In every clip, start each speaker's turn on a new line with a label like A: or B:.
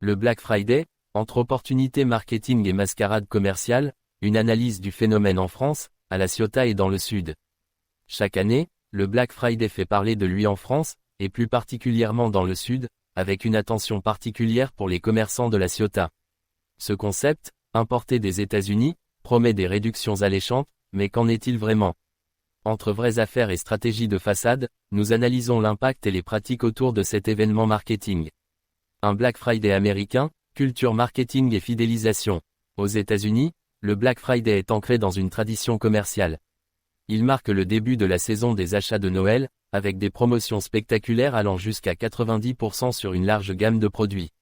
A: Le Black Friday, entre opportunités marketing et mascarade commerciale, une analyse du phénomène en France, à La Ciotat et dans le Sud. Chaque année, le Black Friday fait parler de lui en France, et plus particulièrement dans le Sud, avec une attention particulière pour les commerçants de La Ciotat. Ce concept, importé des États-Unis, promet des réductions alléchantes, mais qu'en est-il vraiment? Entre vraies affaires et stratégies de façade, nous analysons l'impact et les pratiques autour de cet événement marketing. Un Black Friday américain, culture marketing et fidélisation. Aux États-Unis, le Black Friday est ancré dans une tradition commerciale. Il marque le début de la saison des achats de Noël, avec des promotions spectaculaires allant jusqu'à 90% sur une large gamme de produits.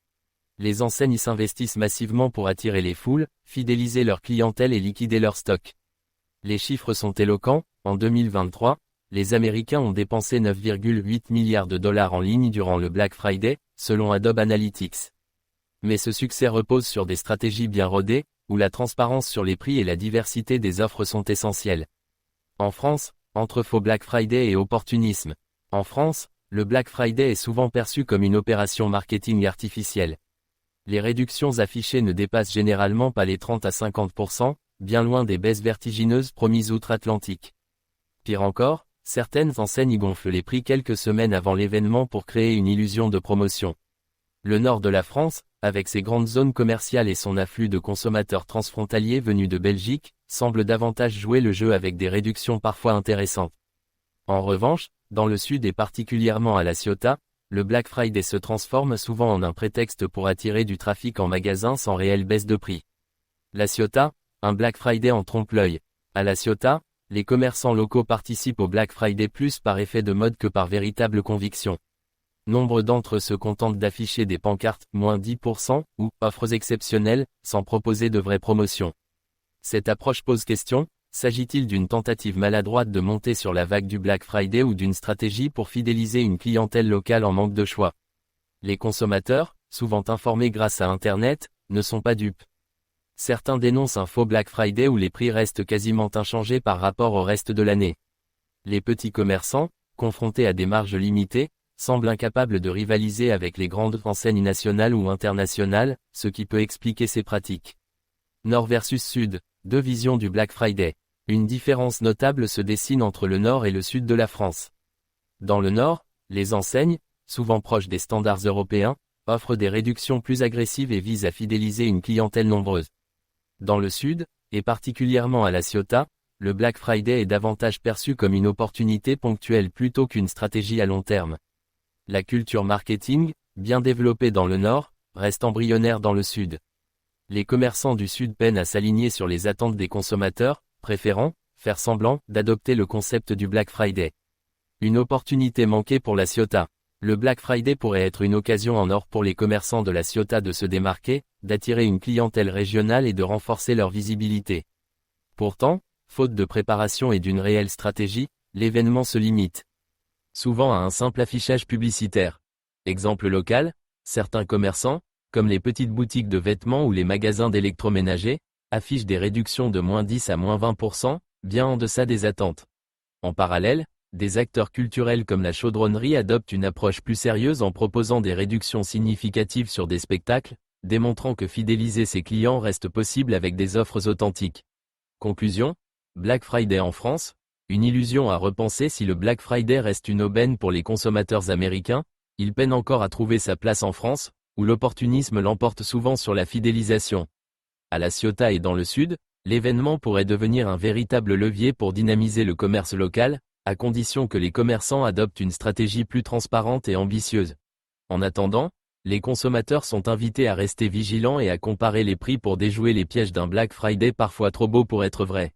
A: Les enseignes s'investissent massivement pour attirer les foules, fidéliser leur clientèle et liquider leur stock. Les chiffres sont éloquents. En 2023, les Américains ont dépensé 9,8 milliards de dollars en ligne durant le Black Friday, selon Adobe Analytics. Mais ce succès repose sur des stratégies bien rodées, où la transparence sur les prix et la diversité des offres sont essentielles. En France, entre faux Black Friday et opportunisme. En France, le Black Friday est souvent perçu comme une opération marketing artificielle. Les réductions affichées ne dépassent généralement pas les 30 à 50%, bien loin des baisses vertigineuses promises outre-Atlantique. Pire encore, certaines enseignes gonflent les prix quelques semaines avant l'événement pour créer une illusion de promotion. Le nord de la France, avec ses grandes zones commerciales et son afflux de consommateurs transfrontaliers venus de Belgique, semble davantage jouer le jeu avec des réductions parfois intéressantes. En revanche, dans le sud et particulièrement à La Ciotat, le Black Friday se transforme souvent en un prétexte pour attirer du trafic en magasin sans réelle baisse de prix. La Ciotat, un Black Friday en trompe-l'œil. À La Ciotat, les commerçants locaux participent au Black Friday plus par effet de mode que par véritable conviction. Nombre d'entre eux se contentent d'afficher des pancartes « moins 10% » ou « offres exceptionnelles » sans proposer de vraies promotions. Cette approche pose question, s'agit-il d'une tentative maladroite de monter sur la vague du Black Friday ou d'une stratégie pour fidéliser une clientèle locale en manque de choix? Les consommateurs, souvent informés grâce à Internet, ne sont pas dupes. Certains dénoncent un faux Black Friday où les prix restent quasiment inchangés par rapport au reste de l'année. Les petits commerçants, confrontés à des marges limitées, semblent incapables de rivaliser avec les grandes enseignes nationales ou internationales, ce qui peut expliquer ces pratiques. Nord versus Sud, deux visions du Black Friday. Une différence notable se dessine entre le Nord et le Sud de la France. Dans le Nord, les enseignes, souvent proches des standards européens, offrent des réductions plus agressives et visent à fidéliser une clientèle nombreuse. Dans le Sud, et particulièrement à La Ciotat, le Black Friday est davantage perçu comme une opportunité ponctuelle plutôt qu'une stratégie à long terme. La culture marketing, bien développée dans le Nord, reste embryonnaire dans le Sud. Les commerçants du Sud peinent à s'aligner sur les attentes des consommateurs, préférant faire semblant d'adopter le concept du Black Friday. Une opportunité manquée pour La Ciotat. Le Black Friday pourrait être une occasion en or pour les commerçants de La Ciotat de se démarquer, d'attirer une clientèle régionale et de renforcer leur visibilité. Pourtant, faute de préparation et d'une réelle stratégie, l'événement se limite souvent à un simple affichage publicitaire. Exemple local, certains commerçants, comme les petites boutiques de vêtements ou les magasins d'électroménager, affichent des réductions de moins 10 à moins 20%, bien en deçà des attentes. En parallèle, des acteurs culturels comme la chaudronnerie adoptent une approche plus sérieuse en proposant des réductions significatives sur des spectacles, démontrant que fidéliser ses clients reste possible avec des offres authentiques. Conclusion, Black Friday en France, une illusion à repenser. Si le Black Friday reste une aubaine pour les consommateurs américains, il peine encore à trouver sa place en France, où l'opportunisme l'emporte souvent sur la fidélisation. À La Ciotat et dans le Sud, l'événement pourrait devenir un véritable levier pour dynamiser le commerce local, à condition que les commerçants adoptent une stratégie plus transparente et ambitieuse. En attendant, les consommateurs sont invités à rester vigilants et à comparer les prix pour déjouer les pièges d'un Black Friday parfois trop beau pour être vrai.